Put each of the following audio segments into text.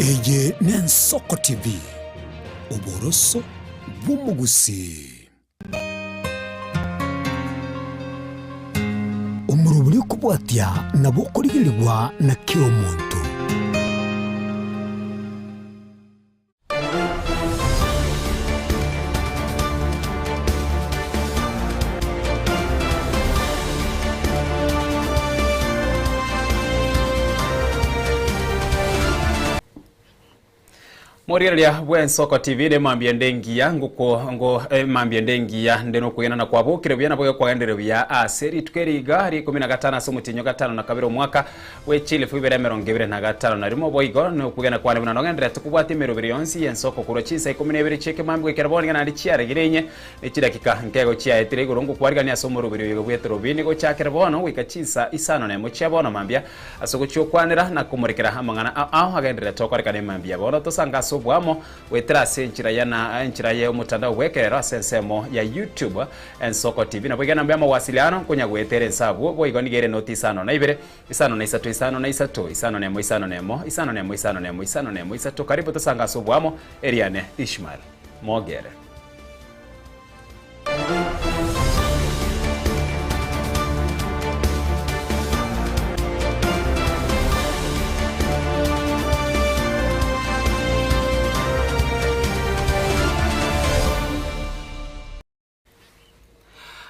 Eye n'Ensoko TV oboroso bw'umugusi umuruburi kubwatya nabo kurigirirwa na kio muntu. Moriria bw'Ensoko TV de mambia ndengia ngo mambia ndengia ndeno kuyena na kwabukire byana bwo kwagendere bya aseri tweriga ri 15 asumutinyo gatano na kabiro mwaka we Chile fubere 25 na rimo boigo no kugena kwane buna ngendere tukubwati merobere yonsi Ensoko kuro chisa 12 cheke mambwe keraboni kana ndi chiare girenye ekidakika nkego chia etirego rongo kwarigania somorobere yego bwetero bini go chakerbono wika chisa isano na mucha bono mambia asoko chokwanira na kumurikira hamangana aho agendere tokwarikane mambia bono tosanga bwamo wetrase nchira ya mutandao wekerera sensemo ya YouTube Ensoko TV na bwegana mbya mawasiliano kunya gwetere nsabu boigo nigere noti isano na ibere isano na isatu isano na isatu isano nemo isano nemo isano nemo isano nemo isano nemo isatu karibu tosanga sobwamo Eliane Ishmael Mogere.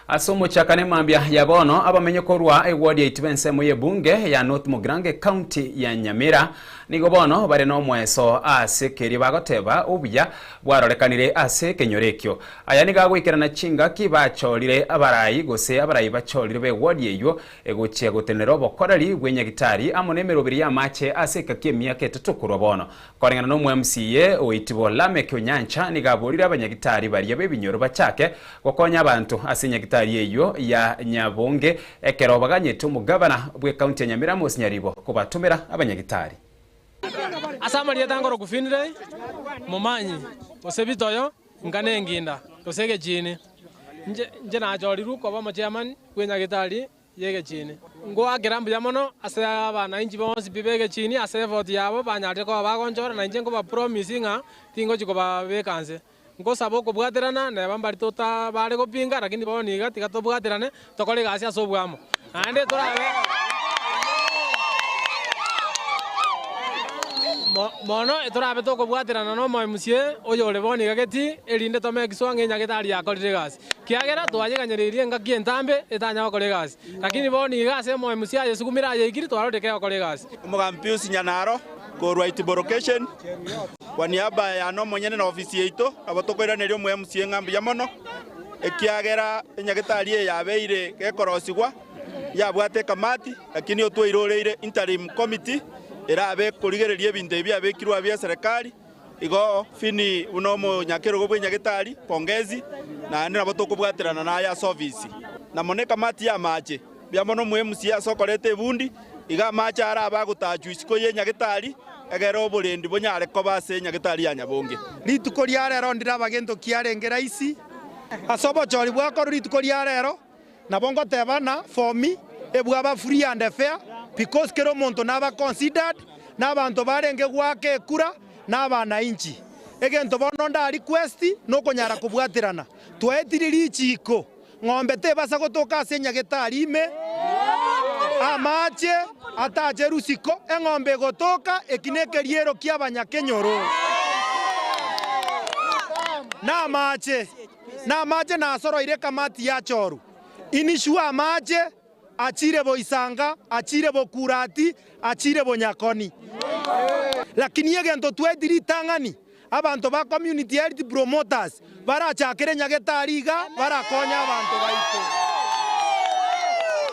Asomo chakane mambia yabono abamenye korwa ward ya itibense mu yebunge ya North Mugrange County ya Nyamira nigo bono bare no mweso ase keri bagoteba ubuya bwarorekanire ase kenyorekyo aya niga gwikirana chinga kibacholire abarayi gose abarayi bacholire be ward yeyo egochia gotenero bokorari gwenyagitari amonemero biri ya mache ase kakemia ketutukuro bono korengana no MCA oitibo Lamek Onyancha niga borira abanyagitari bari abebinyoro bachake gokonya abantu ase nyagitari yeyo ya Nyabonge ekerobaganyete umugabana bwe county ya Nyamira Mosinyaribo kubatumira abanyagitari. Asama liyatangoro kufinire mumanyi osebitoyo ngane nginda osege chini nje na joliru ko bamo chairman kwenya gitali yege chini ngo agerambu yamono ase abana inji bonsi bibege chini ase vote yabo banyate ko bagonjora na nje ngo ba promisinga tingo chiko ba bekanse ngo sabo ko bwaterana na bambari tota bare ko pinga lakini boniga tikato bwaterane tokole gasi asobwamo ande torabe mono etorabe toko bwaterana no moy musie oyo leboni gageti elinde tome kiswange nyagitari yakorire gasi kiagera twanyeganyeririe ngaki entambe etanya bakore gasi lakini boni gasi moy musie yesukumira yegiri twarode ke bakore gasi umugampius nyanaro ko right location kwa niaba ya no monyene na ofisi yeito abotokoiranero mu musie ngambi ya mono ekiagera nyagitari yabeire gekorosigwa yabwate kamati lakini otwiroreire interim committee erabe kurigereria ebintu ebya bekirwa bya serikali igo fini unomo nyakero gobwe nyagitari pongezi na nabo tokubwaterana na ya service na moneka mati ya mache bya mono mu MCA sokorete bundi iga macha ara abagutachu isiko ye nyagitari egero burendi bonyare ko base nyagitari ya Nyabonge rituko lyare rondira bagento kiarengera isi asobo chori bwako rituko lyare ro nabongo tebana for me ebwaba free and fair because kero monto naba considered n'abantu barenge gwake kura n'abana inchi egento bono nda request no konyara kubwaterana twetiriri chiko ng'ombe tebasa gotoka asenya getari ime amache ataje rusiko eng'ombe gotoka ekinekeriero kiabanyakenyoro na mache na soro ire kamati ya choru inishua mache achire boisanga achire bokurati achire bonyakoni lakini yegento twediri tangani abantu ba community health promoters barachakire nyagetariga barakonya abantu baito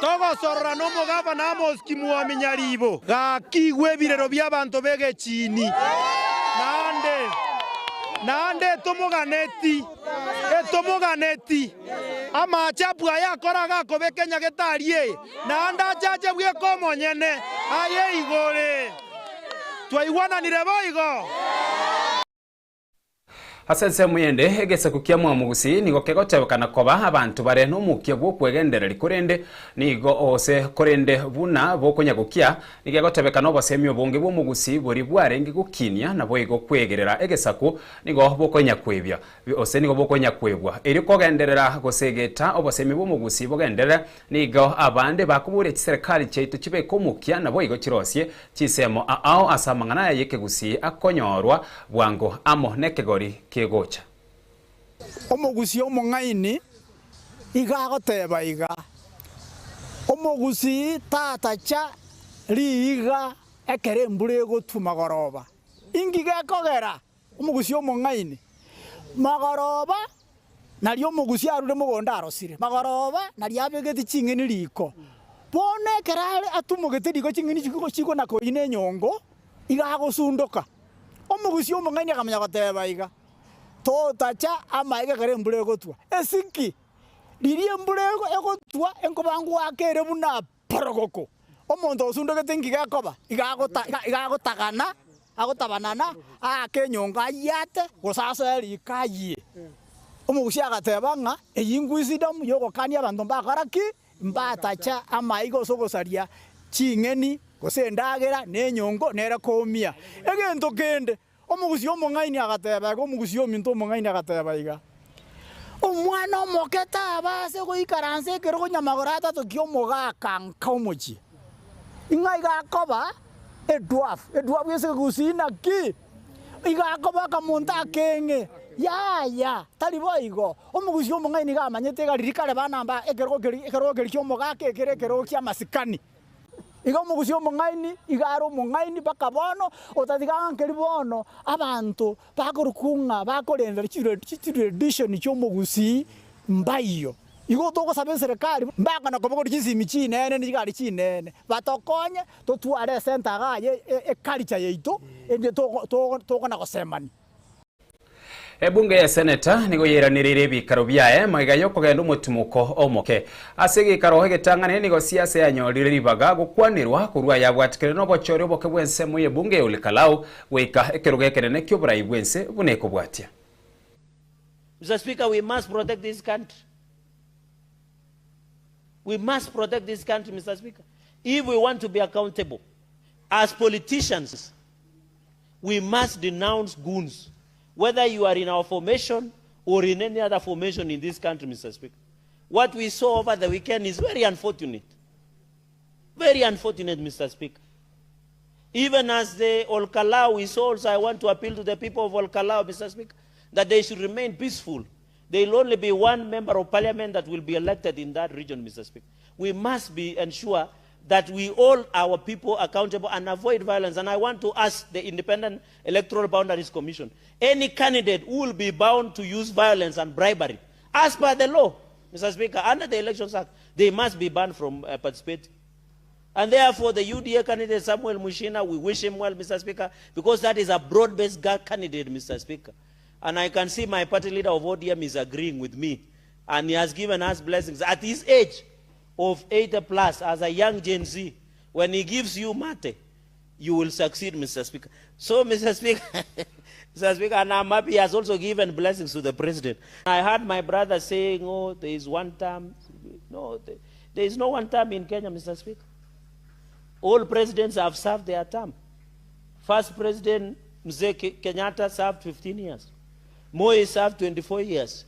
togo sorora no mugaba na moskimu wa Minyaribo gakigwe birero by'abantu bege chini nande tomoganeti amachapwa yakoraga kobeke nyagetarie nanda chache bwe komonyene aye igore twaigwana nire boigo Asense muyende egese kukia mwamugusi nigo kegotebekana koba abantu bare no mukie bwo kwegendereri kurende nigo ose kurende buna bokonya gukia nigegotebekana obosemi obonge bwo mugusi bori bwarengi gukinia na boigo kwegerera egesaku nigo bokonya kwebya ose nigo bokonya kwebwa eri kogenderera gosegeta obosemi bwo mugusi bogendere nigo abande bakubure serikali cheitu chibe komukia na boigo chirosie chisemo ao asamangana yekegusi akonyorwa bwango amo nekegori kegocha omugusi omong'aini igagoteba iga omugusi tatacha liiga ekere embura egotuma goroba ingi gekogera omugusi omong'aini magoroba nari omugusi arure mogonda arosire magoroba nari abegeti ching'eni riko bono ekerare atumogete riko ching'eni chiko nakoine enyongo igagosundoka omugusi omong'aini akamenya goteba iga totacha amaige kare embura egotwa esiki riri embura egotwa enkobangu akere buna parogoko omonto osundogete ngi gekoba igagotagana agotabanana akenyonga yate gosasa rikaye omugusi agateba ng'a eyingwisidamu yogokania abanto mbakaraki mbatacha amaigo sogosaria ching'eni gosendagera nenyongo nere komia egento kende omugusi omong'aini agateba iga omugusi ominto omong'aini agateba iga omwana omoketa abase goikaranse ekero gonyamagora atato kiomogaka nka omochie ing'a igakoba edwafu ase egusi naki igakoba akamonto akeng'e yaya tari boigo omugusi omong'aini gamanyete igariri kare banamba ekero keri kiomogaka ekere ekero kiamasikani iga omugusi omong'aini igaro omong'aini baka bono otatigaga nkeri bono abanto bakorukung'a bakorendera chitradition chiomogusi mbaiyo igo togosaba eserikali mbakana koba kori chisimi chinene nigari chinene batokonye totware esenta gaye eculture yaito ende togona gosemani Ebunge ya seneta nigo yeranirire bikaro byae maiga yokogenda umutumuko omoke asigi karo hegetangane nigo siasa yanyorire ribaga gukwanirwa kurwa yabwatikire no bochore oboke bwense mu ebunge ulikalau weika ekerugekere ne kyobrai bwense buneko bwatia. Mr. Speaker, we must protect this country. We must protect this country, Mr. Speaker. If we want to be accountable as politicians, we must denounce goons. Whether you are in our formation or in any other formation in this country, Mr. Speaker. What we saw over the weekend is very unfortunate. Very unfortunate, Mr. Speaker. Even as the Olkalau we saw also, I want to appeal to the people of Olkalau, Mr. Speaker, that they should remain peaceful. There will only be one member of parliament that will be elected in that region, Mr. Speaker. We must ensure that we hold our people accountable and avoid violence. And I want to ask the Independent Electoral Boundaries Commission, any candidate who will be bound to use violence and bribery, as per the law, Mr. Speaker, under the Elections Act, they must be banned from participating. And therefore, the UDA candidate, Samuel Mushina, we wish him well, Mr. Speaker, because that is a broad-based candidate, Mr. Speaker. And I can see my party leader of ODM is agreeing with me. And he has given us blessings. At his age of 80 plus, as a young Gen Z, when he gives you mate, you will succeed, Mr. Speaker. So, Mr. Speaker, Mr. Speaker, and I'm happy he has also given blessings to the president. I heard my brother saying, oh, there is one term. No, there is no one term in Kenya, Mr. Speaker. All presidents have served their term. First President Mzee Kenyatta served 15 years. Moi served 24 years.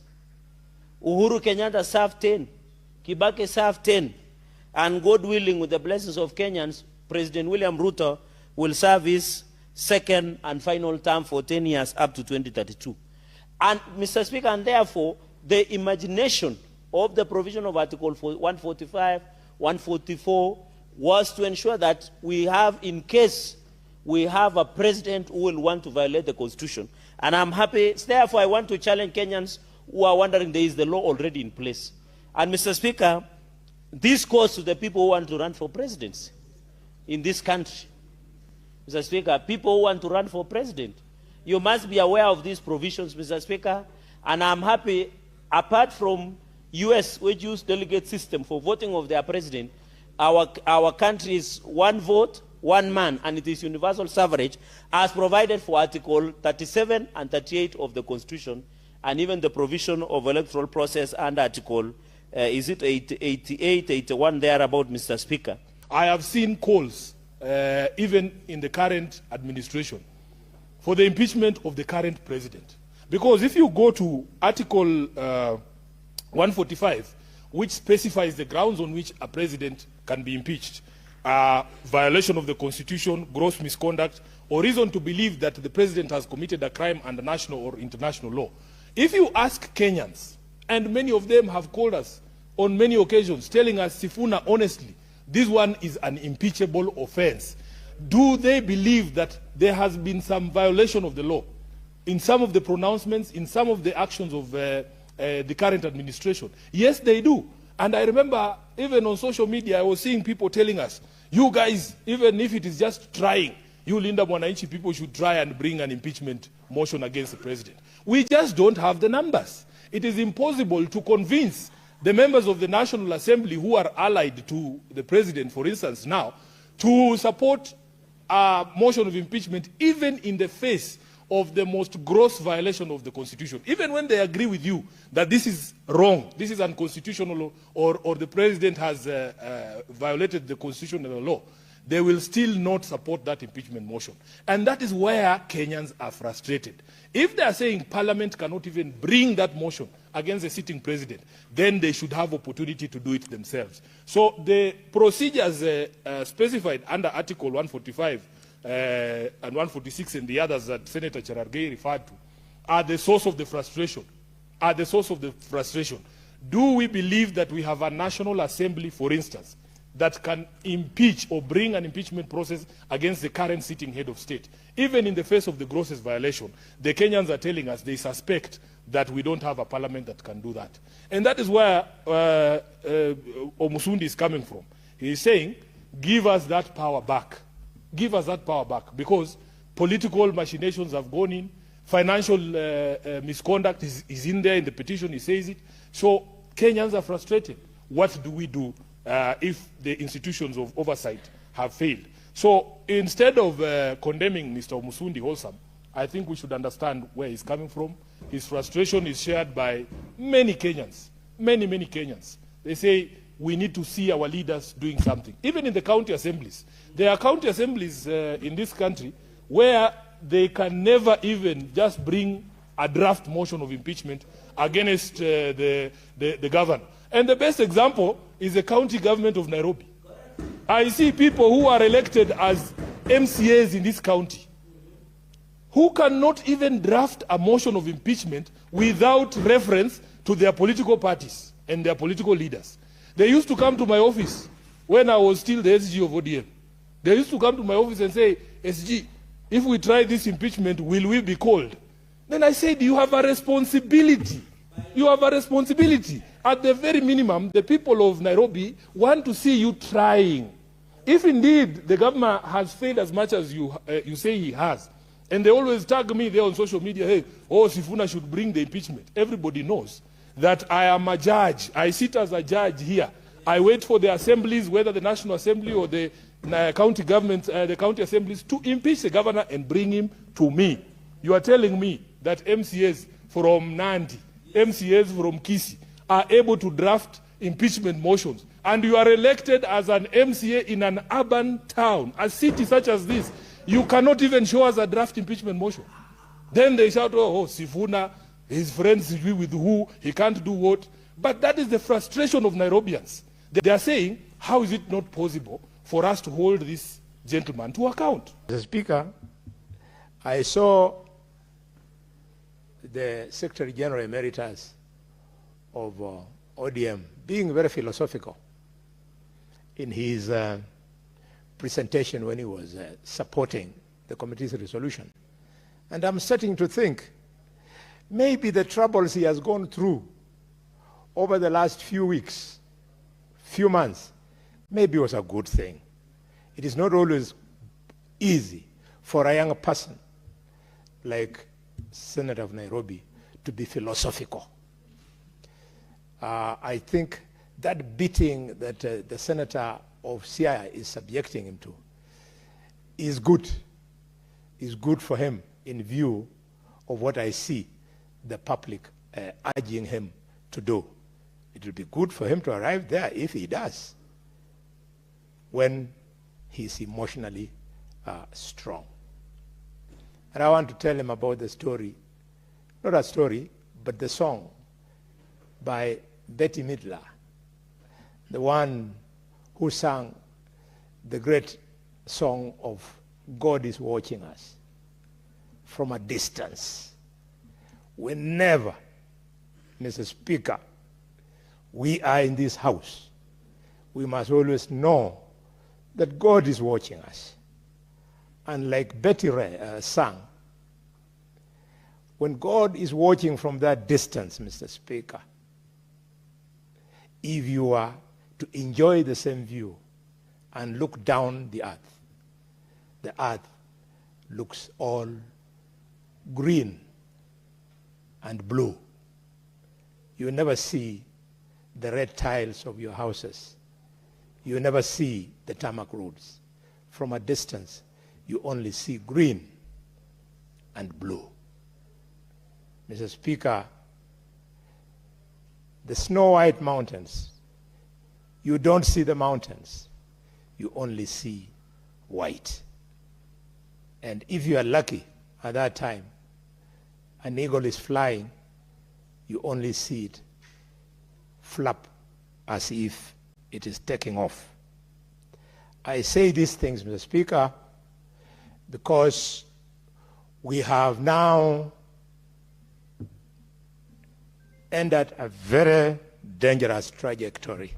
Uhuru Kenyatta served 10. Kibaki served 10. And God willing, with the blessings of Kenyans, President William Ruto will serve his second and final term for 10 years up to 2032. And, Mr. Speaker, and therefore, the imagination of the provision of Article 145, 144, was to ensure that we have, in case we have a president who will want to violate the Constitution. And I'm happy, therefore I want to challenge Kenyans who are wondering there is the law already in place. And Mr. Speaker, this goes to the people who want to run for presidency in this country. Mr. Speaker, people who want to run for president, you must be aware of these provisions, Mr. Speaker, and I'm happy, apart from US, which use delegate system for voting of their president, our country is one vote, one man, and it is universal suffrage, as provided for Article 37 and 38 of the Constitution, and even the provision of electoral process under Article, is it 88, 81 there about, Mr. Speaker? I have seen calls, even in the current administration, for the impeachment of the current president. Because if you go to Article 145, which specifies the grounds on which a president can be impeached, violation of the Constitution, gross misconduct, or reason to believe that the president has committed a crime under national or international law. If you ask Kenyans, and many of them have called us on many occasions, telling us, Sifuna, honestly, this one is an impeachable offense. Do they believe that there has been some violation of the law in some of the pronouncements, in some of the actions of the current administration? Yes, they do. And I remember even on social media, I was seeing people telling us, you guys, even if it is just trying, you Linda Mwananchi people should try and bring an impeachment motion against the president. We just don't have the numbers. It is impossible to convince the members of the National Assembly who are allied to the president, for instance, now, to support a motion of impeachment, even in the face of the most gross violation of the Constitution. Even when they agree with you that this is wrong, this is unconstitutional, or the president has violated the constitutional law, they will still not support that impeachment motion. And that is where Kenyans are frustrated. If they are saying Parliament cannot even bring that motion against the sitting president, then they should have opportunity to do it themselves. So the procedures specified under Article 145 and 146 and the others that Senator Cherargei referred to are the source of the frustration. Do we believe that we have a National Assembly, for instance, that can impeach or bring an impeachment process against the current sitting head of state? Even in the face of the grossest violation, the Kenyans are telling us they suspect that we don't have a parliament that can do that. And that is where Omusundi is coming from. He is saying, give us that power back. Give us that power back, because political machinations have gone in, financial misconduct is in there in the petition, he says it. So Kenyans are frustrated. What do we do if the institutions of oversight have failed? So instead of condemning Mr. Omusundi wholesome, I think we should understand where he's coming from. His frustration is shared by many Kenyans, many Kenyans. They say, we need to see our leaders doing something. Even in the county assemblies. There are county assemblies in this country where they can never even just bring a draft motion of impeachment against the governor. And the best example is the county government of Nairobi. I see people who are elected as MCAs in this county who cannot even draft a motion of impeachment without reference to their political parties and their political leaders. They used to come to my office when I was still the SG of ODM. They used to come to my office and say, SG, if we try this impeachment, will we be called? Then I said, you have a responsibility. You have a responsibility. At the very minimum, the people of Nairobi want to see you trying. If indeed the government has failed as much as you say he has, and they always tag me there on social media, hey, oh, Sifuna should bring the impeachment. Everybody knows that I am a judge. I sit as a judge here. I wait for the assemblies, whether the National Assembly or the county government, the county assemblies, to impeach the governor and bring him to me. You are telling me that MCAs from Nandi, MCAs from Kisi are able to draft impeachment motions, and you are elected as an MCA in an urban town, a city such as this, you cannot even show us a draft impeachment motion. Then they shout, oh, Sifuna, his friends with who, he can't do what. But that is the frustration of Nairobians. They are saying, how is it not possible for us to hold this gentleman to account? Mr. Speaker, I saw the Secretary General Emeritus of ODM being very philosophical in his presentation when he was supporting the committee's resolution. And I'm starting to think maybe the troubles he has gone through over the last few weeks, few months, maybe was a good thing. It is not always easy for a young person like Senator of Nairobi to be philosophical. I think that beating that the Senator of Siaya is subjecting him to is good. Is good for him in view of what I see the public urging him to do. It will be good for him to arrive there if he does, when he's emotionally strong. And I want to tell him about the story, not a story, but the song by Betty Midler, the one who sang the great song of God is watching us from a distance. Whenever, Mr. Speaker, we are in this house, we must always know that God is watching us. And like Betty sang, when God is watching from that distance, Mr. Speaker, if you are to enjoy the same view and look down the earth looks all green and blue. You never see the red tiles of your houses. You never see the tarmac roads. From a distance, you only see green and blue. Mr. Speaker, the Snow White Mountains, you don't see the mountains. You only see white. And if you are lucky at that time, an eagle is flying, you only see it flap as if it is taking off. I say these things, Mr. Speaker, because we have now entered a very dangerous trajectory.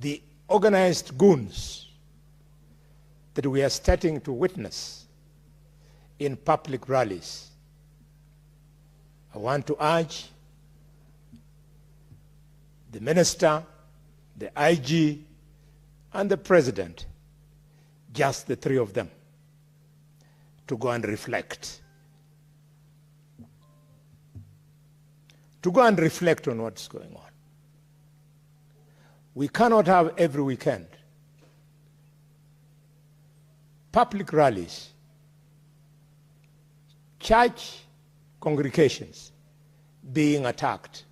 The organized goons that we are starting to witness in public rallies, I want to urge the minister, the IG, and the president, just the three of them, to go and reflect. To go and reflect on what's going on. We cannot have every weekend public rallies, church congregations being attacked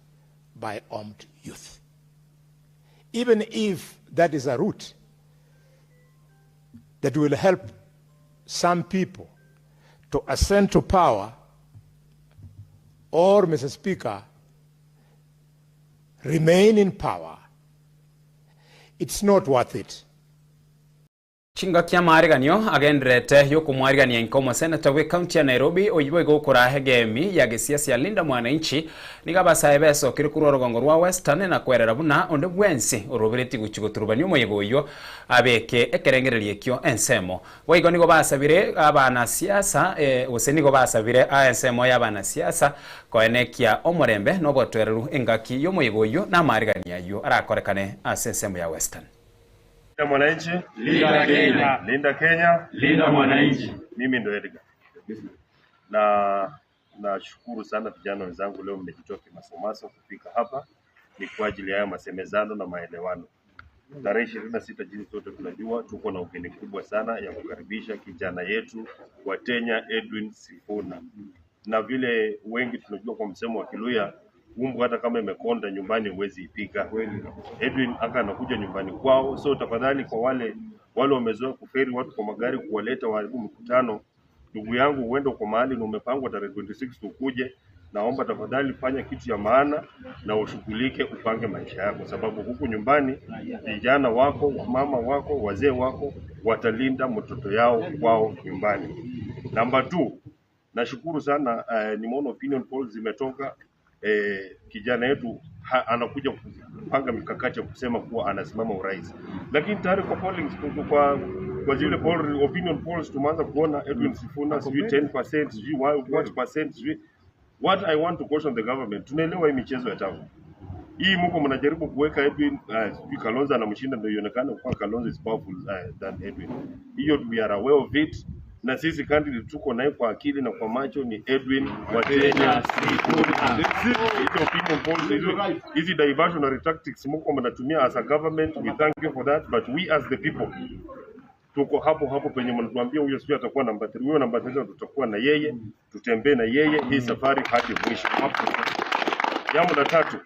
by armed youth. Even if that is a route that will help some people to ascend to power, or, Mr. Speaker, remain in power, it's not worth it. Chinga kia mariganio agendrete yoku mariganio inkomo senata we county ya Nairobi oyibo igukura hegemi ya gisiasi ya Linda Mwananchi nigabasa ebeso kirikuru rugongo rwa Western na kwerera buna onde bwensi urubiriti guchiguturubani omoyigoyo abeke ekerengererie kyo ensemo waigo nigo basabire abana siasa usenigo basabire ensemo y'abana siasa koenekia omorembe no botwereru engaki yomoyigoyo na mariganio ayo arakorekane asensemo ya Western. Linda Mwananchi, Linda Kenya. Linda Kenya, Linda Mwananchi. Mimi ndo Edgar. Na shukuru sana vijana wenzangu leo mmejitoa kimasomaso kufika hapa ni kwa ajili ya masemezano na maelewano. Tarehe 26 jinsi sote tunajua tuko na ugeni kubwa sana ya kukaribisha kijana yetu wa Kenya Edwin Sifuna. Na vile wengi tunajua kwa msemo wa Kiluya umbu hata kama imekonda nyumbani huwezi ipika. Edwin aka anakuja nyumbani kwao, so tafadhali kwa wale wamezoea kuferi watu kwa magari kuwaleta waharibu mkutano, ndugu yangu uende kwa mahali na umepangwa tarehe 26 ukuje, naomba tafadhali fanya kitu ya maana na ushughulike upange maisha yako, sababu huku nyumbani vijana wako, mama wako, wazee wako watalinda mtoto yao kwao nyumbani. Namba 2, nashukuru sana nimeona opinion polls zimetoka. Kijana yetu anakuja kupanga mikakati ya kusema kuwa anasimama urais, lakini tayari kwa polling kwa zile opinion polls tumeanza kuona Edwin Sifuna sijui 10% sijui what percent sijui. What I want to caution the government, tunaelewa hii michezo ya tamu hii, mko mnajaribu kuweka Edwin sijui Kalonzo anamshinda ndio ionekane kwa Kalonzo is powerful than Edwin. Hiyo we are aware of it, na sisi candidate tuko naye kwa akili na kwa macho ni Edwin wa Kenya. Hizo opinion polls, hizi diversionary tactics mko mnatumia as a government, we thank you for that, but we as the people tuko hapo penye mnatuambia huyo sio atakuwa namba 3, huyo namba 3 tutakuwa na yeye, tutembee na yeye hii safari hadi mwisho. Jambo la tatu,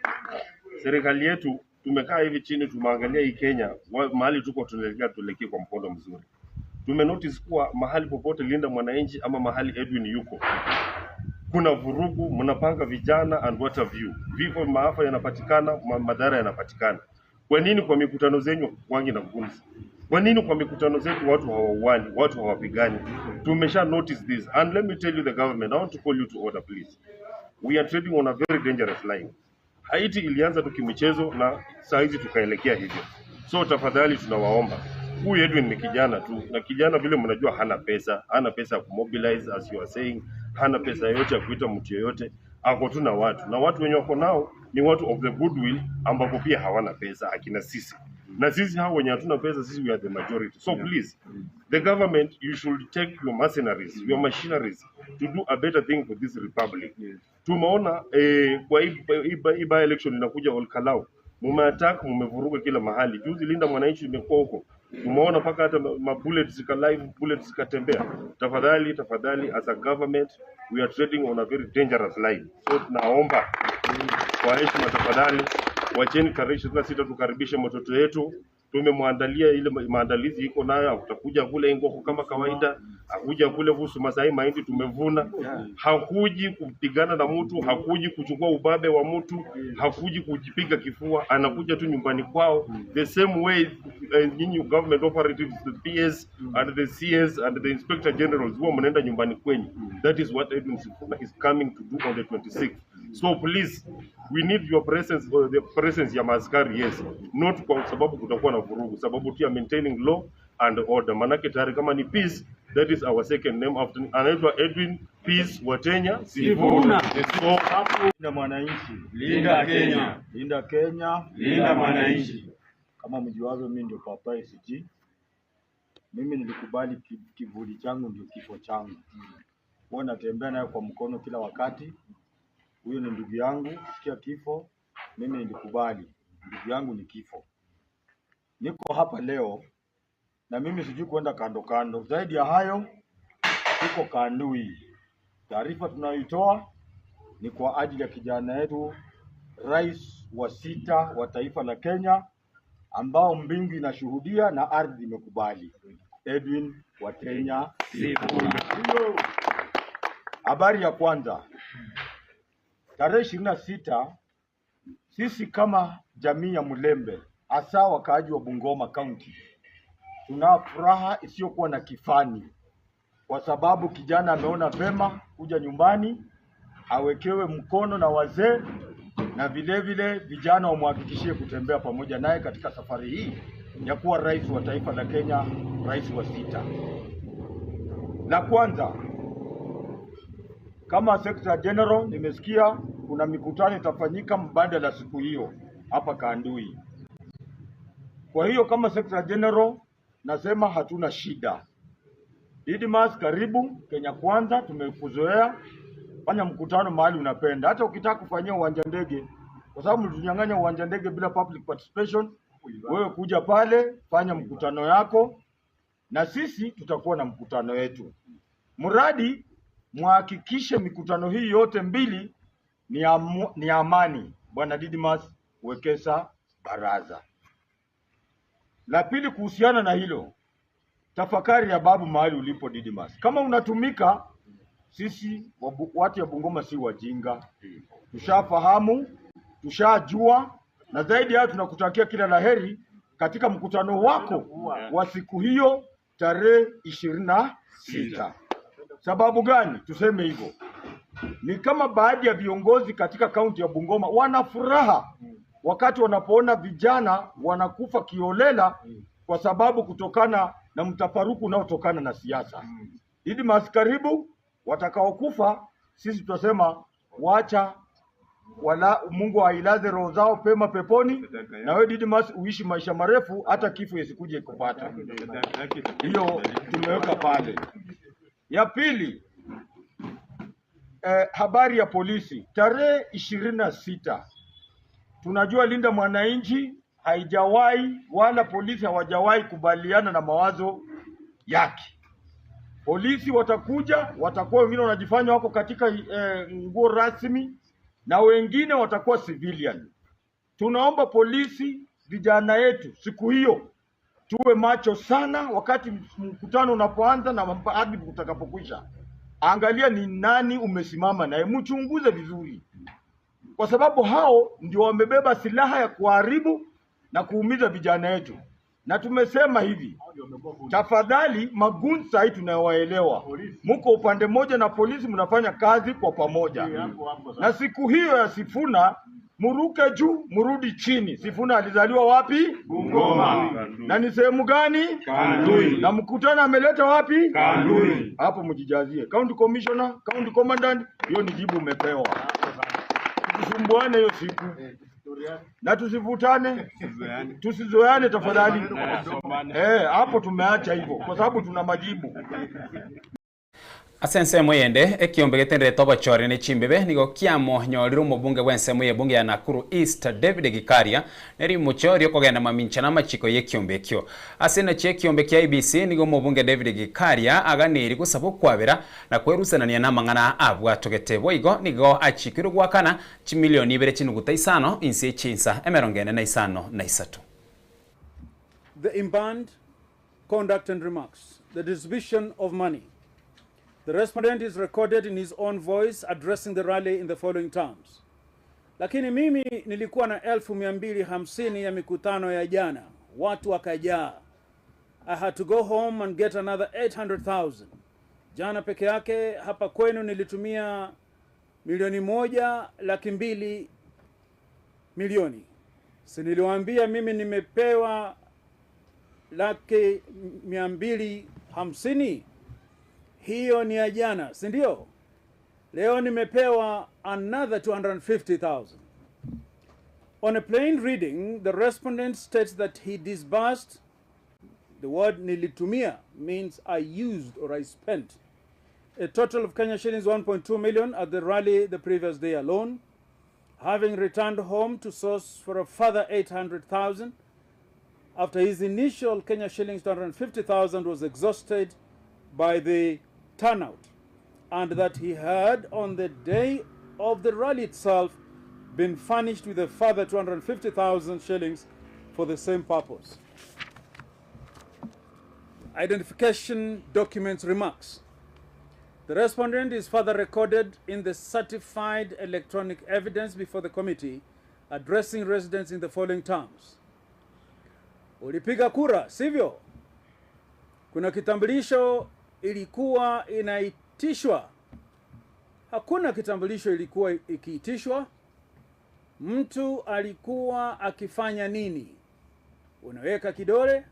serikali yetu tumekaa hivi chini tumeangalia hii Kenya mahali tuko tunaelekea kwa mkondo mzuri. Notice kuwa mahali popote Linda Mwananchi ama mahali Edwin yuko kuna vurugu, mnapanga vijana and what have you. Vifo, maafa yanapatikana, madhara yanapatikana. Kwa nini kwa mikutano zenyu wangi na gunzi? Kwa nini kwa mikutano zetu watu hawauani, watu hawapigani? Tumesha notice this, and let me tell you the government, I want to call you to order please. We are trading on a very dangerous line. Haiti ilianza tukimichezo na saa hizi tukaelekea hivyo. So tafadhali tunawaomba. Huyu Edwin ni kijana tu, na kijana vile mnajua hana pesa ya kumobilize as you are saying, hana pesa yoyote ya kuita mtu yoyote, ako tu na watu. Na watu wenye wako nao ni watu of the goodwill ambao pia hawana pesa akina sisi. Na sisi hao wenye hatuna pesa, sisi we are the majority. So please, the government, you should take your mercenaries, your machineries to do a better thing for this republic. Tumeona kwa hii by election inakuja Olkalau, mumeattack, mumevuruga kila mahali. Juzi Linda Mwananchi imekuwa huko, tumeona paka hata bullets zikatembea. Tafadhali as a government we are trading on a very dangerous line. So tunaomba kwa heshima, tafadhali wacheni tarehe 26 tukaribishe mtoto yetu. Tumemwandalia ile maandalizi iko nayo, atakuja kule ngoko kama kawaida, akuja kule kuhusu Masai mahindi tumevuna. Hakuji kupigana na mtu, hakuji kuchukua ubabe wa mtu, hakuji kujipiga kifua, anakuja tu nyumbani kwao. The same way nyinyi government operatives, the PS and the CS and the Inspector Generals huwa mnaenda nyumbani kwenyu. That is what Edwin Sifuna is coming to do on the 26th. So please, we need your presence, the presence ya maaskari, yes. Not kwa sababu kutakuwa na vurugu, sababu tu ya maintaining law and order. Manake tayari kama ni peace, that is our second name after anaitwa Edwin Peace Watenya Sifuna. So Linda Mwananchi, linda Kenya, linda Kenya, linda Mwananchi. Kama mjiwazo, mimi ndio Papa SG. Mimi nilikubali kivuli changu ndio kifo changu. Huwa natembea naye kwa mkono kila wakati. Huyo ni ndugu yangu, sikia kifo, mimi nilikubali. Ndugu yangu ni kifo. Niko hapa leo na mimi sijui kwenda kando. Zaidi ya hayo, tuko Kandui. Taarifa tunayoitoa ni kwa ajili ya kijana yetu, rais wa 6 wa taifa la Kenya, ambao mbingu inashuhudia na ardhi imekubali. Edwin Watenya Sifuna. Habari ya kwanza, tarehe 26, sisi kama jamii ya Mulembe, hasa wakaaji wa Bungoma County, tuna furaha isiyokuwa na kifani kwa sababu kijana ameona vema kuja nyumbani awekewe mkono na wazee, na vile vijana wamhakikishie kutembea pamoja naye katika safari hii ya kuwa rais wa taifa la Kenya, rais wa 6. La kwanza, kama Secretary General nimesikia kuna mikutano itafanyika mbadala siku hiyo hapa Kandui. Kwa hiyo kama Secretary General nasema hatuna shida. Didmas, karibu Kenya Kwanza, tumekuzoea. Fanya mkutano mahali unapenda. Hata ukitaka kufanyia uwanja ndege, kwa sababu mlitunyang'anya uwanja ndege bila public participation, wewe kuja pale, fanya mkutano yako na sisi tutakuwa na mkutano yetu. Mradi muhakikishe mikutano hii yote mbili ni amani. Bwana Didmas Wekesa Baraza. La pili, kuhusiana na hilo, tafakari ya babu mahali ulipo Didmas. Kama unatumika, sisi watu ya Bungoma si wajinga. Tushafahamu, tushajua, na zaidi ya tunakutakia kila laheri katika mkutano wako wa siku hiyo tarehe 26. Sababu gani tuseme hivyo? Ni kama baadhi ya viongozi katika kaunti ya Bungoma wana furaha wakati wanapoona vijana wanakufa kiolela kwa sababu kutokana na mtafaruku unaotokana na siasa. Didmas, karibu. Watakaokufa sisi tutasema waacha wala Mungu ailaze roho zao pema peponi, na wewe Didmas uishi maisha marefu hata kifo isikuje kupata. Hiyo tumeweka pale. Ya pili, habari ya polisi tarehe 26. Tunajua Linda Mwananchi haijawahi wala polisi hawajawahi kubaliana na mawazo yake. Polisi watakuja, watakuwa wengine wanajifanya wako katika nguo rasmi na wengine watakuwa civilian. Tunaomba polisi, vijana yetu, siku hiyo tuwe macho sana wakati mkutano unapoanza na hadi utakapokwisha. Angalia ni nani umesimama naye, mchunguze vizuri, kwa sababu hao ndio wamebeba silaha ya kuharibu na kuumiza vijana wetu. Na tumesema hivi, tafadhali magunsa hii tunawaelewa, mko upande mmoja na polisi mnafanya kazi kwa pamoja. Na siku hiyo ya Sifuna, muruke juu, murudi chini. Sifuna alizaliwa wapi? Bungoma. Na ni sehemu gani? Kandui. Na mkutano ameleta wapi? Kandui. Hapo mjijazie. County Commissioner, County Commandant, hiyo ni jibu umepewa. Tusumbuane hiyo siku. Na tusivutane, tusizoeane tafadhali. Hapo tumeacha hivyo kwa sababu tuna majibu. Asense moyende ekiombe getendere toba chore ne chimbebe nigo kiamo nyoriro mubunge wense moye bunge ya Nakuru East David Gikaria neri muchori okogenda mamincha na machiko yekiombe kyo asena che kiombe kya IBC nigo mubunge David Gikaria aganiri gusaba kwabera na kwerusanania na mangana abwa togete boigo nigo achikiro gwakana chimilioni 2.5 insi chinsa emerongene na 5 na 3. The imband conduct and remarks, the distribution of money. The respondent is recorded in his own voice addressing the rally in the following terms. Lakini mimi nilikuwa na 1250 ya mikutano ya jana. Watu wakajaa. I had to go home and get another 800,000. Jana peke yake hapa kwenu nilitumia 1,200,000. Si niliwaambia mimi nimepewa 250,000. Hiyo ni ya jana, si ndio? Leo nimepewa another 250,000. On a plain reading, the respondent states that he disbursed, the word nilitumia means I used or I spent, a total of Kenya shillings 1.2 million at the rally the previous day alone, having returned home to source for a further 800,000 after his initial Kenya shillings 250,000 was exhausted by the turnout, and that he had on the day of the rally itself been furnished with a further 250,000 shillings for the same purpose. Identification documents remarks. The respondent is further recorded in the certified electronic evidence before the committee addressing residents in the following terms. Ulipiga kura, sivyo? Kuna kitambulisho ilikuwa inaitishwa. Hakuna kitambulisho ilikuwa ikiitishwa. Mtu alikuwa akifanya nini? Unaweka kidole.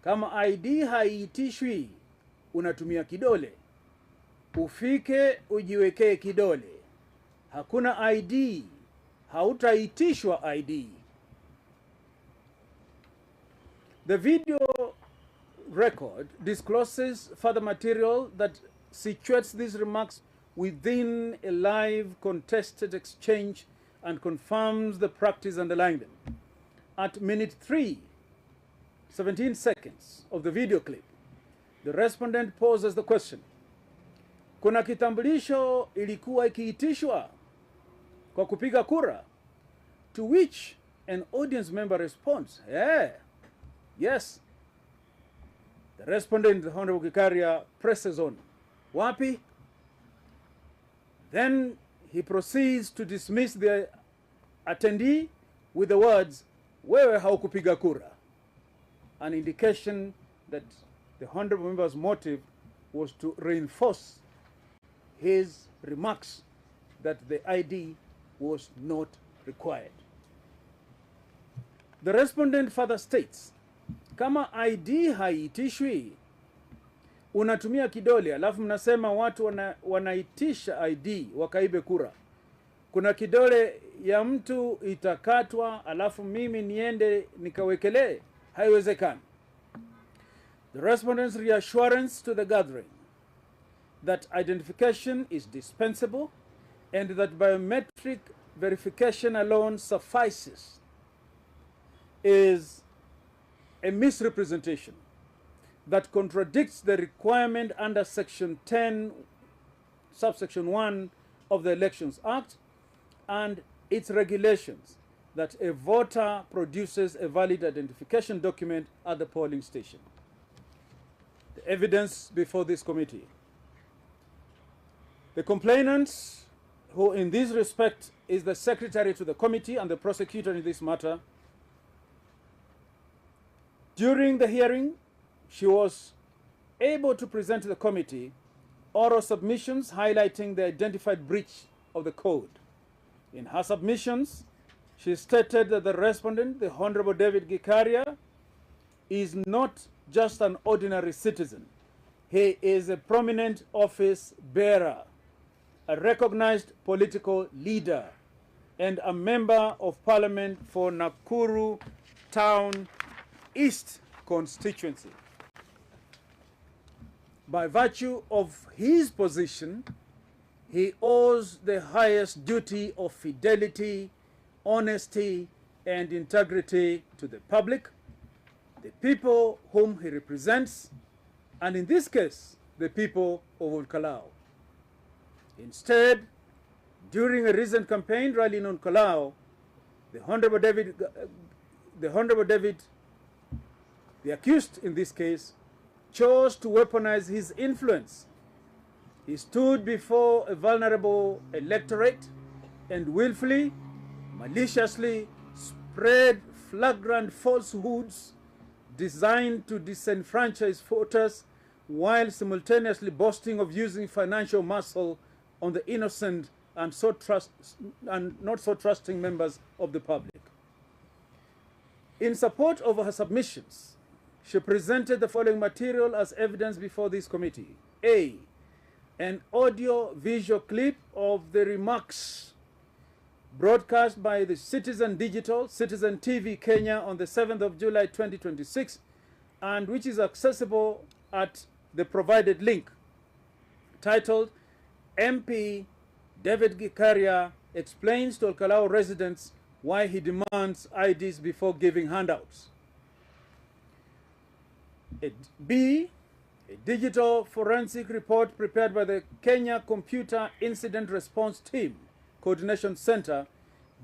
Kama ID haiitishwi, unatumia kidole. Ufike ujiwekee kidole. Hakuna ID, hautaitishwa ID. The video record discloses further material that situates these remarks within a live contested exchange and confirms the practice underlying them. At minute 3:17 seconds of the video clip, the respondent poses the question: kuna kitambulisho ilikuwa ikiitishwa kwa kupiga kura? To which an audience member responds, yes. The respondent, the Honorable Gikaria, presses on. Wapi? Then he proceeds to dismiss the attendee with the words, wewe haukupiga kura. An indication that the Honorable member's motive was to reinforce his remarks that the ID was not required. The respondent further states, kama ID haitishwi, unatumia kidole, alafu mnasema watu wanaitisha ID wakaibe kura. Kuna kidole ya mtu itakatwa, alafu mimi niende nikawekelee? Haiwezekani. The respondent's reassurance to the gathering that identification is dispensable and that biometric verification alone suffices is a misrepresentation. that contradicts the requirement under Section 10, subsection 1 of the Elections Act and its regulations that a voter produces a valid identification document at the polling station. The evidence before this committee. The complainants, who in this respect is the secretary to the committee and the prosecutor in this matter, during the hearing, she was able to present to the committee oral submissions highlighting the identified breach of the code. In her submissions, she stated that the respondent, the Honorable David Gikaria, is not just an ordinary citizen. He is a prominent office bearer, a recognized political leader, and a member of parliament for Nakuru Town East constituency. By virtue of his position, he owes the highest duty of fidelity, honesty, and integrity to the public, the people whom he represents, and in this case, the people of Olkalau. Instead, during a recent campaign rally in Olkalau, the Honorable David, the accused in this case, chose to weaponize his influence. He stood before a vulnerable electorate and willfully, maliciously spread flagrant falsehoods designed to disenfranchise voters while simultaneously boasting of using financial muscle on the innocent and not so trusting members of the public. In support of her submissions, she presented the following material as evidence before this committee. A, an audio-visual clip of the remarks broadcast by the Citizen Digital, Citizen TV Kenya on the 7th of July 2026, and which is accessible at the provided link, titled MP David Gikaria explains to Olkalau residents why he demands IDs before giving handouts. B, a digital forensic report prepared by the Kenya Computer Incident Response Team Coordination Center,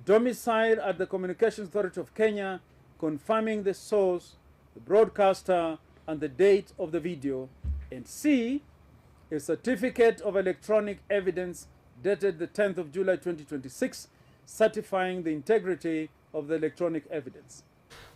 domiciled at the Communications Authority of Kenya, confirming the source, the broadcaster, and the date of the video. And C, a certificate of electronic evidence dated the 10th of July 2026, certifying the integrity of the electronic evidence.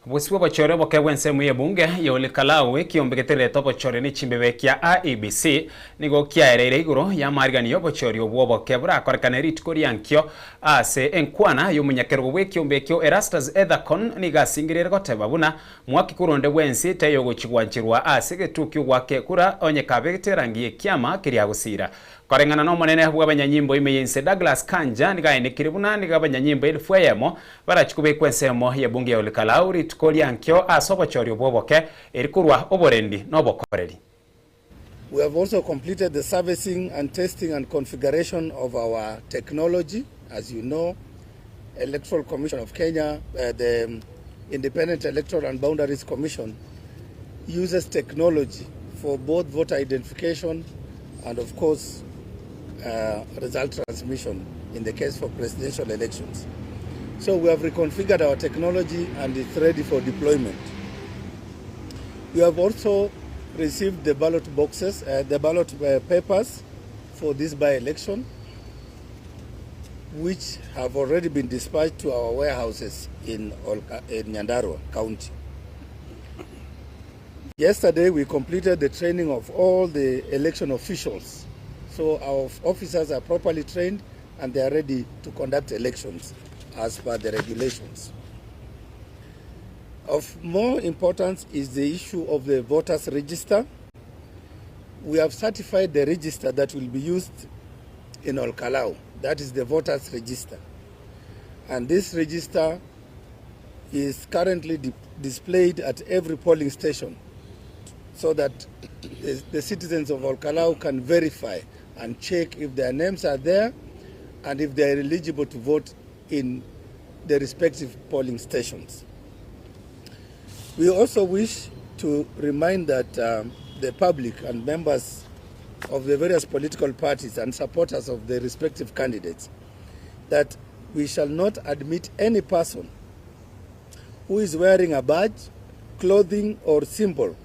Bwesiwa bochore bokebwe nsemu ye bunge ya Olkalau kiombegetere to bochore ni chimbewe kia IEBC nigo kiaereire iguru ya marigani yo bochore obwo bokebura akorekana ritukori yankyo ase enkwana yo munyakero bwe kiombekyo Erastus Ethacon niga singirire goteba buna mwaki kuronde wensi teyo gochigwanchirwa ase getukyo gwake kura onye kabeterangie kiama kiria gusira korengana no monene bwa banyanyimbo imeyense Douglas Kanja nigaendekire buna niga banyanyimbo elfuemo barachikube kwensemo ye bunge ya Olkalau ritukori yankyo ase bochore obwo boke erikurwa oborendi no bokoreri. We have also completed the servicing and testing and configuration of our technology. As you know, Electoral Commission of Kenya, the Independent Electoral and Boundaries Commission, uses technology for both voter identification and, of course, result transmission in the case for presidential elections. So we have reconfigured our technology and it's ready for deployment. We have also received the ballot boxes, the ballot papers for this by-election, which have already been dispatched to our warehouses in Nyandarua County. Yesterday, we completed the training of all the election officials. So our officers are properly trained and they are ready to conduct elections as per the regulations. Of more importance is the issue of the voters register. We have certified the register that will be used in Olkalau. That is the voters register. And this register is currently displayed at every polling station so that the citizens of Olkalau can verify and check if their names are there and if they are eligible to vote in the respective polling stations. We also wish to remind that the public and members of the various political parties and supporters of the respective candidates that we shall not admit any person who is wearing a badge, clothing or symbol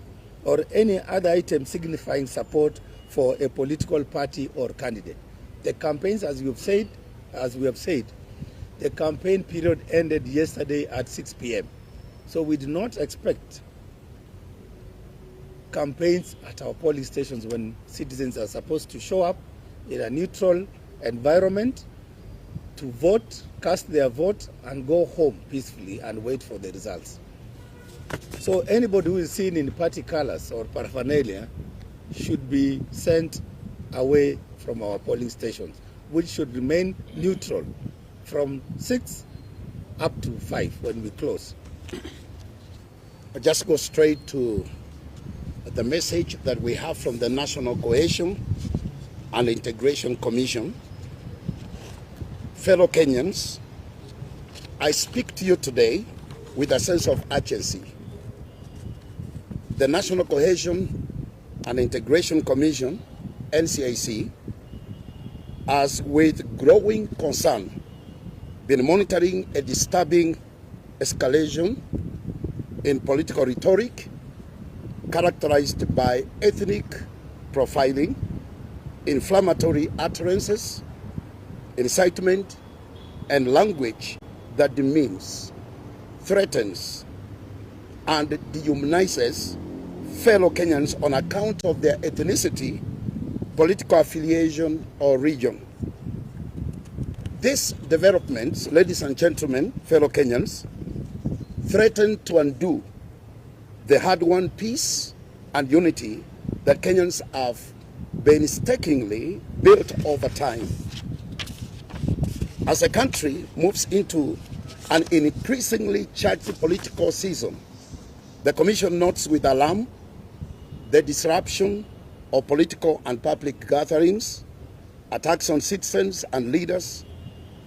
or any other item signifying support for a political party or candidate. The campaigns, as we have said, the campaign period ended yesterday at 6 p.m. So we do not expect campaigns at our polling stations when citizens are supposed to show up in a neutral environment to vote, cast their vote, and go home peacefully and wait for the results. So anybody who is seen in party colors or paraphernalia should be sent away from our polling stations, which should remain neutral from 6 up to 5 when we close. I'll just go straight to the message that we have from the National Cohesion and Integration Commission. Fellow Kenyans, I speak to you today with a sense of urgency. The National Cohesion and Integration Commission, NCIC, has with growing concern been monitoring a disturbing escalation in political rhetoric characterized by ethnic profiling, inflammatory utterances, incitement, and language that demeans, threatens, and dehumanizes fellow Kenyans on account of their ethnicity, political affiliation, or region. These developments, ladies and gentlemen, fellow Kenyans, threaten to undo the hard-won peace and unity that Kenyans have painstakingly built over time. As the country moves into an increasingly charged political season, the Commission notes with alarm the disruption of political and public gatherings, attacks on citizens and leaders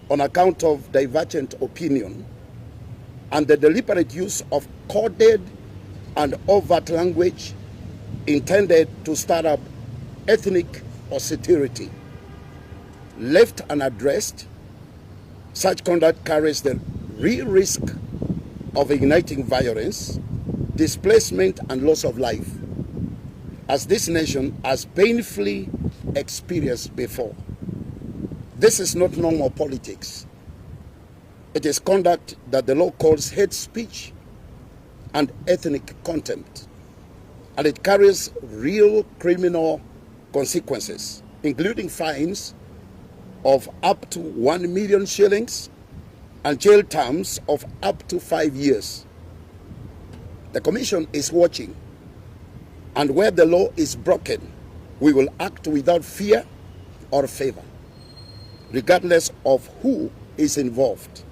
on account of divergent opinion, and the deliberate use of coded and overt language intended to stir up ethnic hostility. Left unaddressed, such conduct carries the real risk of igniting violence, displacement, and loss of life, as this nation has painfully experienced before. This is not normal politics. It is conduct that the law calls hate speech and ethnic contempt, and it carries real criminal consequences, including fines of up to 1 million shillings and jail terms of up to 5 years. The Commission is watching, and where the law is broken, we will act without fear or favor, regardless of who is involved.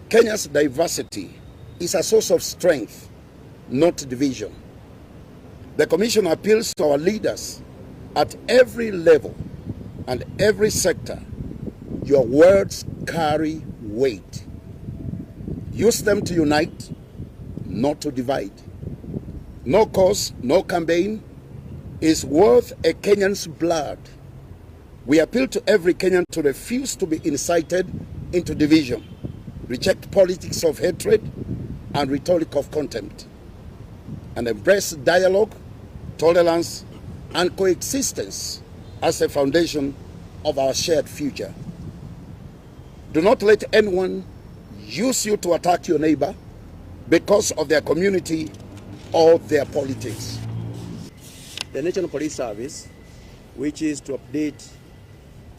Kenya's diversity is a source of strength, not division. The Commission appeals to our leaders at every level and every sector. Your words carry weight. Use them to unite, not to divide. No cause, no campaign is worth a Kenyan's blood. We appeal to every Kenyan to refuse to be incited into division, reject politics of hatred and rhetoric of contempt, and embrace dialogue, tolerance, and coexistence as the foundation of our shared future. Do not let anyone use you to attack your neighbor because of their community or their politics. The National Police Service, which is to update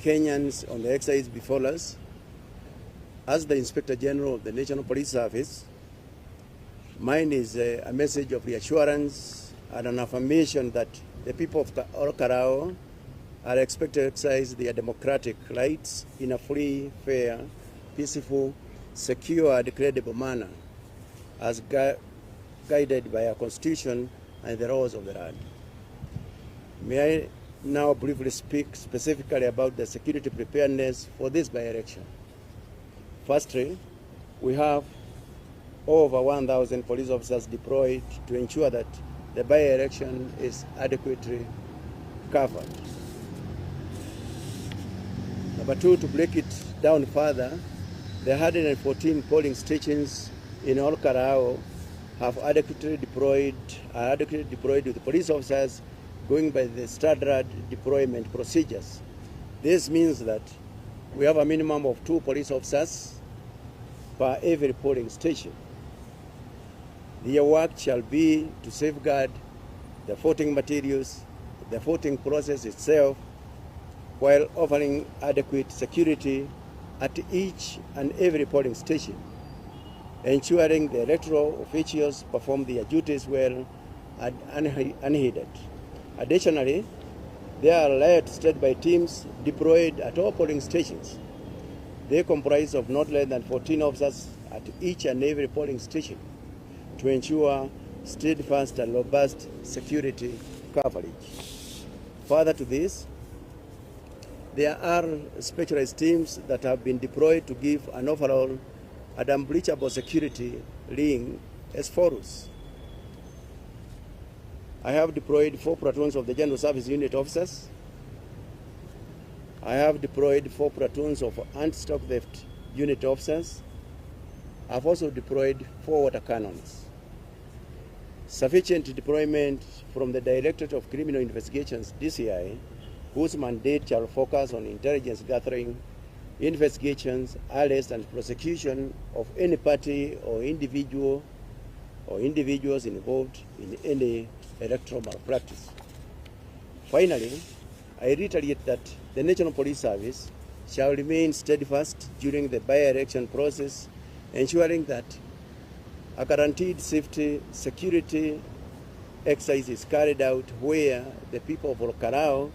Kenyans on the exercise before us, as the Inspector General of the National Police Service, mine is a message of reassurance and an affirmation that the people of Orokarao are expected to exercise their democratic rights in a free, fair, peaceful, secure, and credible manner, as guided by our Constitution and the laws of the land. May I now briefly speak specifically about the security preparedness for this by-election. Firstly, we have over 1,000 police officers deployed to ensure that the by-election is adequately covered. Number two, to break it down further, the 114 polling stations in all Karao have adequately deployed with police officers going by the standard deployment procedures. This means that we have a minimum of 2 police officers per every polling station. Their work shall be to safeguard the voting materials, the voting process itself, while offering adequate security at each and every polling station, ensuring the electoral officials perform their duties well and unhindered. Additionally, they are led straight by teams deployed at all polling stations. They comprise of not less than 14 officers at each and every polling station to ensure steadfast and robust security coverage. Further to this, there are specialized teams that have been deployed to give an overall and unbreachable security ring as follows. I have deployed 4 platoons of the General Service Unit officers. I have deployed 4 platoons of anti-stock theft unit officers. I've also deployed 4 water cannons. Sufficient deployment from the Directorate of Criminal Investigations, DCI, whose mandate shall focus on intelligence gathering, investigations, arrest, and prosecution of any party or individual or individuals involved in any electoral malpractice. Finally, I reiterate that the National Police Service shall remain steadfast during the by-election process, ensuring that a guaranteed safety, security exercise is carried out where the people of Olkarao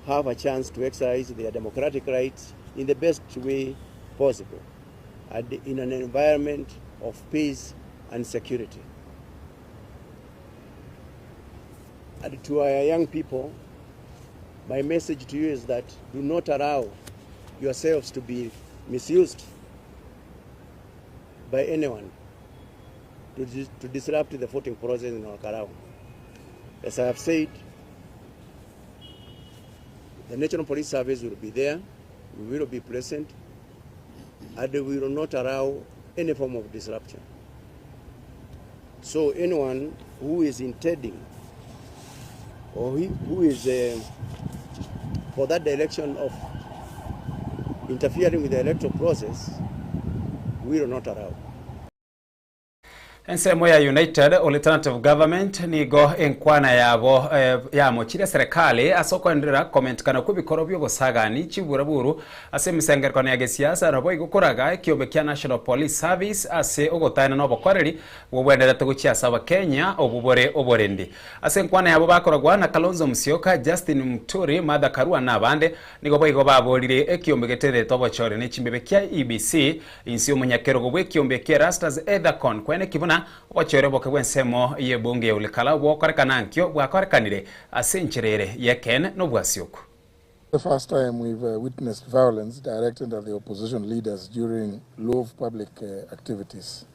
have a chance to exercise their democratic rights in the best way possible and in an environment of peace and security. And to our young people, my message to you is that do not allow yourselves to be misused by anyone to disrupt the voting process in Olkarao. As I have said, the National Police Service will be there, we will be present, and we will not allow any form of disruption. So anyone who is intending or who is for that direction of interfering with the electoral process, we will not allow. Ensemo ya United Alternative Government nigo enkwana yabo yamo chile serikali asokwendera comment kana kubikoro byo gusagani chiburaburu ase misengerkano ya gesiasa robo igukuraga kiombe kya National Police Service ase ogotana no bokwareri bobwendera tuguchiasa ba Kenya obubore oborendi ase enkwana yabo bakoragwa na Kalonzo Musyoka, Justin Muturi, Martha Karua na bande nigo boigo baborire ekiombe getede tobochore ne chimbebe kya EBC insi umunyakero gobwe kiombe kya Rastas Ethacon kwene kibuna wachere boke wensemo ye bunge ulikala bwokorekanankyo bwakorekanire asencherere yeken no bwasioko. The first time we've witnessed violence directed at the opposition leaders during low public activities.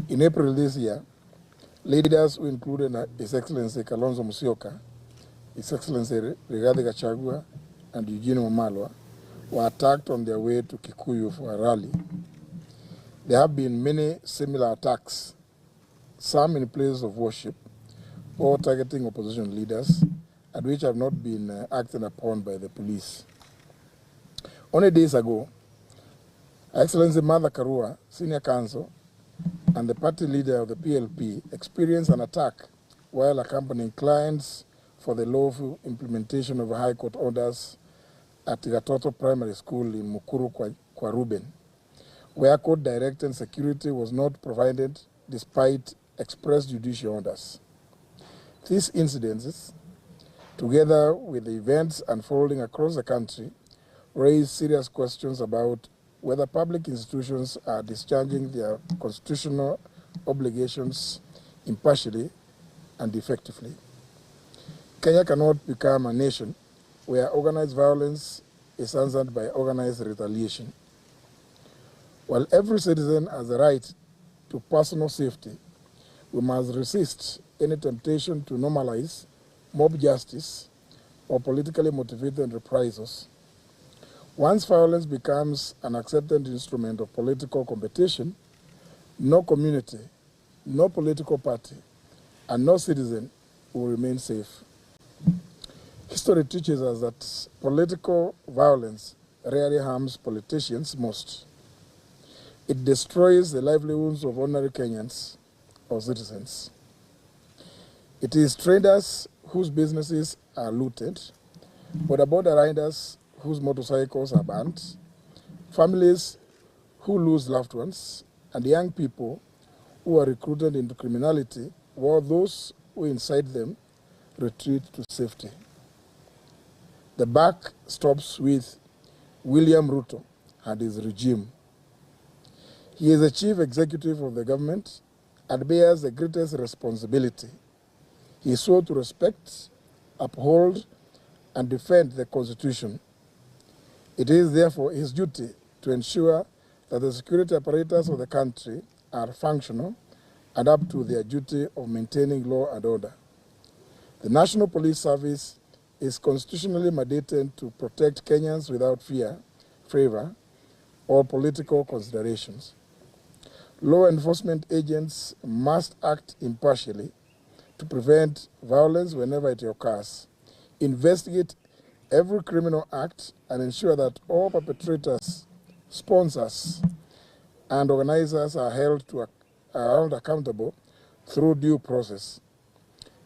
In April this year, leaders who included His Excellency Kalonzo Musyoka, His Excellency Rigathi Gachagua, and Eugene Wamalwa were attacked on their way to Kikuyu for a rally. There have been many similar attacks, some in places of worship, or targeting opposition leaders, and which have not been acted upon by the police. Only days ago, Excellency Martha Karua, Senior Counsel, and the party leader of the PLP experienced an attack while accompanying clients for the lawful implementation of High Court orders at Gatoto Primary School in Mukuru kwa Ruben, where court-directed security was not provided despite express judicial orders. These incidents, together with the events unfolding across the country, raise serious questions about whether public institutions are discharging their constitutional obligations impartially and effectively. Kenya cannot become a nation where organized violence is answered by organized retaliation. While every citizen has the right to personal safety, we must resist any temptation to normalize mob justice or politically motivated reprisals. Once violence becomes an accepted instrument of political competition, no community, no political party, and no citizen will remain safe. History teaches us that political violence rarely harms politicians most. It destroys the livelihoods of ordinary Kenyans or citizens. It is traders whose businesses are looted, border riders whose motorcycles are burnt, families who lose loved ones, and young people who are recruited into criminality, while those who incite them retreat to safety. The buck stops with William Ruto and his regime. He is the chief executive of the government and bears the greatest responsibility. He sought to respect, uphold, and defend the Constitution. It is therefore his duty to ensure that the security apparatus of the country are functional and up to their duty of maintaining law and order. The National Police Service is constitutionally mandated to protect Kenyans without fear, favor, or political considerations. Law enforcement agents must act impartially to prevent violence whenever it occurs, investigate every criminal act, and ensure that all perpetrators, sponsors, and organizers are held accountable through due process.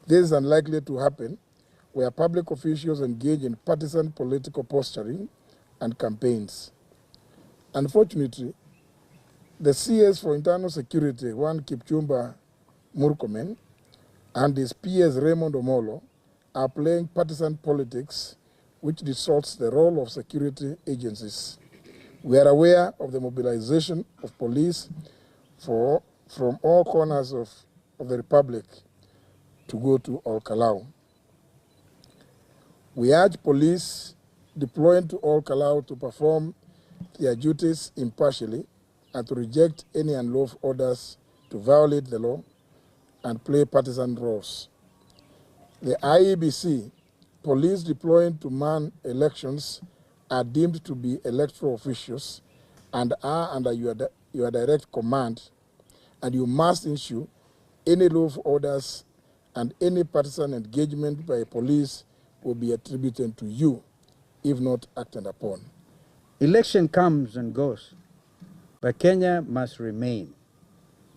This is unlikely to happen where public officials engage in partisan political posturing and campaigns. Unfortunately, the CS for Internal Security, Juan Kipchumba Murkomen, and his peers Raymond Omolo are playing partisan politics which distorts the role of security agencies. We are aware of the mobilization of police from all corners of the Republic to go to Ol-Kalou. We urge police deployed to Ol-Kalou to perform their duties impartially and to reject any unlawful orders to violate the law and play partisan roles. The IEBC, police deployed to man elections, are deemed to be electoral officials and are under your direct command, and you must issue any lawful orders, and any partisan engagement by police will be attributed to you if not acted upon. Election comes and goes, but Kenya must remain.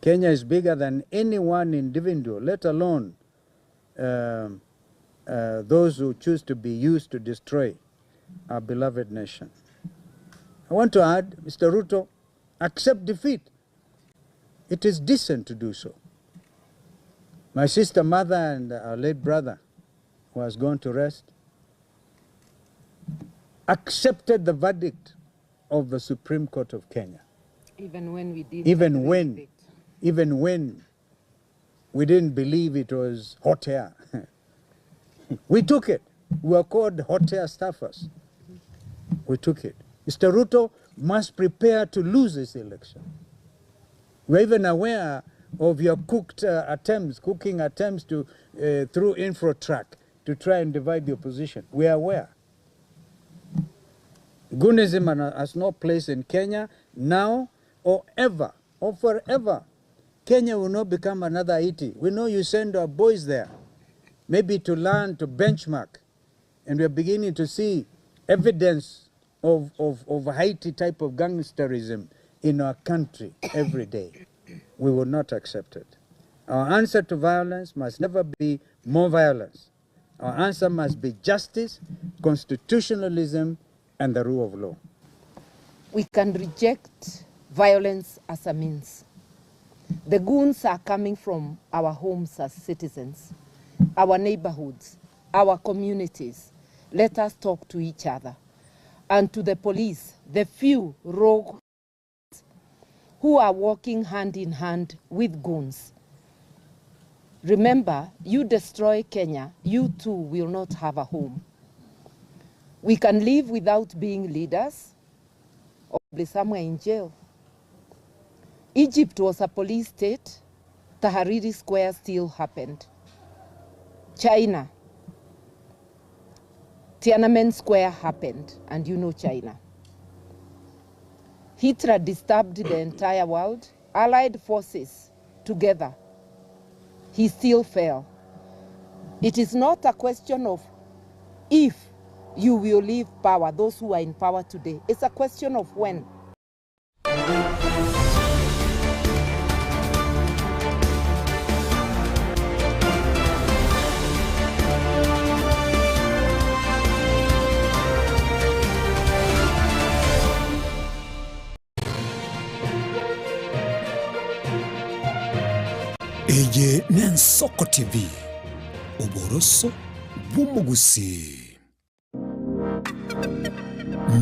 Kenya is bigger than any one individual, let alone those who choose to be used to destroy our beloved nation. I want to add, Mr. Ruto, accept defeat. It is decent to do so. My sister, mother, and our late brother, who has gone to rest, accepted the verdict of the Supreme Court of Kenya. Even when we did. Even when we didn't believe it was hot air. We took it. We were called hot air staffers. We took it. Mr. Ruto must prepare to lose this election. We're even aware of your cooking attempts to through Infotrak to try and divide the opposition. We are aware. Goonism has no place in Kenya now or ever or forever. Kenya will not become another Haiti. We know you send our boys there, maybe to learn, to benchmark, and we're beginning to see evidence of Haiti type of gangsterism in our country every day. We will not accept it. Our answer to violence must never be more violence. Our answer must be justice, constitutionalism, and the rule of law. We can reject violence as a means. The goons are coming from our homes as citizens, our neighborhoods, our communities. Let us talk to each other. And to the police, the few rogue who are working hand in hand with goons. Remember, you destroy Kenya, you too will not have a home. We can live without being leaders or be somewhere in jail. Egypt was a police state. Tahrir Square still happened. China, Tiananmen Square happened, and you know China. Hitler disturbed the entire world. Allied forces together. He still fell. It is not a question of if you will leave power, those who are in power today. It's a question of when. Eye Nensoko TV, uboroso bw'umugusi.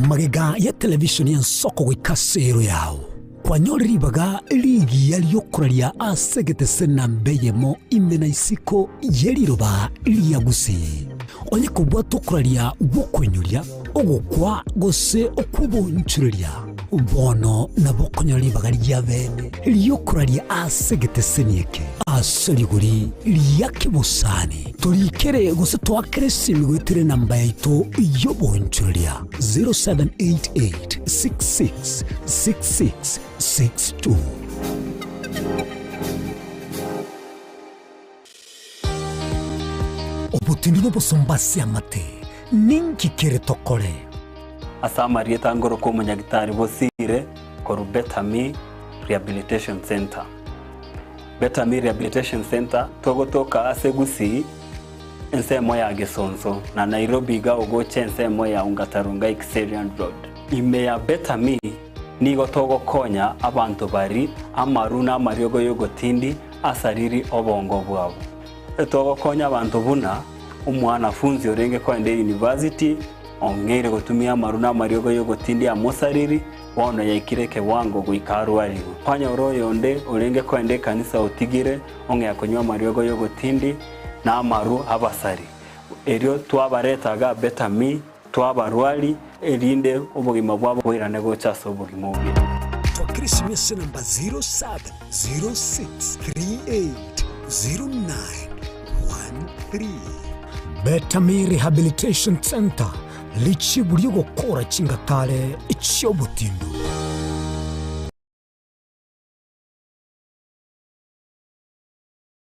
Magega ya televisioni Nensoko gwikasero yao. Kwanyoribaga ligi yaliyokuralia asegete mbeyemo imena isiko yeriroba liyagusi. Onye kubwa tokuralia bokwenyuria ogokwa gose okubonchuria. Bono na bokonyoribaga lyabene liyokuralia asegete senieke. Asaliguri liyakibusani. Tolikere gose twakere simigwetire namba yaito yobonchuria 0788 66 66 62. Obutindi no bosombasi amate ninki kere tokore asama rieta ngoro ko munyagitari bosire koru Betami Rehabilitation Center. Betami Rehabilitation Center togotoka asegusi ensemo ya Gesonzo na Nairobi ga ogoche ensemo ya Ungatarunga Xerian Road. Ime ya Betami nigo togo konya abantu bari amaruna mariogo yogotindi asariri obongo bwabo. Togo konya abantu buna umwanafunzi orenge kwende University ongere gotumia maruna mariogo yogotindi amosariri wono yaikireke wango guikaru aligo. Panya oroyo onde orenge kwende kanisa otigire onge yakonywa mariogo yogotindi na amaru abasari. Erio twabaretaga Betami twabarwali erinde ubugima bwabo bwirane gochaso ubugima bwe. Twakirisimese namba 0706380913. Betami Rehabilitation Center lichi buri gukora kingatale icyobutindo.